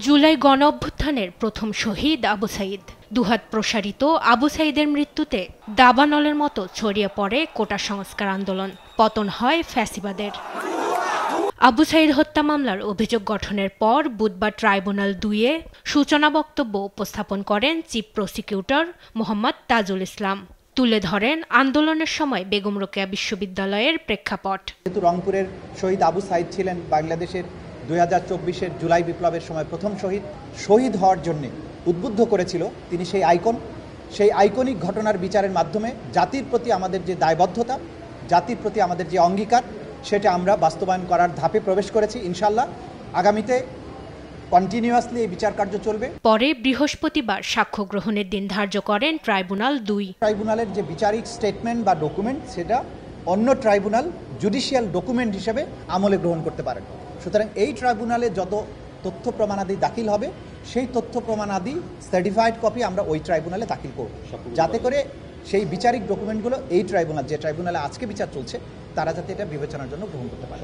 জুলাই গণ অভ্যুত্থানের প্রথম শহীদ আবু সাঈদ। দুহাত প্রসারিত আবু সাঈদের মৃত্যুতে দাবানলের মতো ছড়িয়ে পড়ে কোটা সংস্কার আন্দোলন। পতন হয় ফ্যাসিবাদের। আবু সাঈদ হত্যা মামলার অভিযোগ গঠনের পর বুধবার ট্রাইব্যুনাল ২-এ সূচনা বক্তব্য উপস্থাপন করেন চিফ প্রসিকিউটর মোহাম্মদ তাজুল ইসলাম। তুলে ধরেন আন্দোলনের সময় বেগম রোকেয়া বিশ্ববিদ্যালয়ের প্রেক্ষাপট। যেহেতু রংপুরের শহীদ আবু সাঈদ ছিলেন বাংলাদেশের 2024-এর জুলাই বিপ্লবের সময় প্রথম শহীদ হওয়ার জন্য উদ্বুদ্ধ করেছিল তিনি সেই আইকনিক ঘটনার বিচারের মাধ্যমে জাতির প্রতি আমাদের যে দায়বদ্ধতা, জাতির প্রতি আমাদের যে অঙ্গীকার, সেটা আমরা বাস্তবায়ন করার ধাপে প্রবেশ করেছি। ইনশাআল্লাহ আগামীতে কন্টিনিউয়াসলি এই বিচার কার্য চলবে। পরে বৃহস্পতিবার সাক্ষ্য গ্রহণের দিন ধার্য করেন ট্রাইব্যুনাল ২। ট্রাইব্যুনালের যে বিচারিক স্টেটমেন্ট বা ডকুমেন্ট, সেটা অন্য ট্রাইব্যুনাল জুডিশিয়াল ডকুমেন্ট হিসেবে আমলে গ্রহণ করতে পারেন। সুতরাং এই ট্রাইব্যুনালে যত তথ্য প্রমাণাদি দাখিল হবে, সেই তথ্য প্রমাণাদি সার্টিফাইড কপি আমরা ওই ট্রাইব্যুনালে দাখিল করব, যাতে করে সেই বিচারিক ডকুমেন্টগুলো এই ট্রাইব্যুনাল, যে ট্রাইব্যুনালে আজকে বিচার চলছে, তারা যাতে এটা বিবেচনার জন্য গ্রহণ করতে পারে।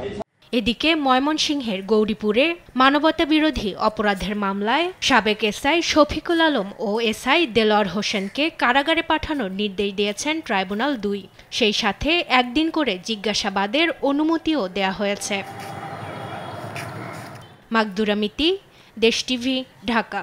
এদিকে ময়মনসিংহের গৌরীপুরে মানবতা বিরোধী অপরাধের মামলায় সাবেক এসআই শফিকুল আলম ও এসআই দেলোয়ার হোসেনকে কারাগারে পাঠানোর নির্দেশ দিয়েছেন ট্রাইব্যুনাল ২। সেই সাথে একদিন করে জিজ্ঞাসাবাদের অনুমতিও দেয়া হয়েছে। মাকদুরা মিতি, দেশ টিভি, ঢাকা।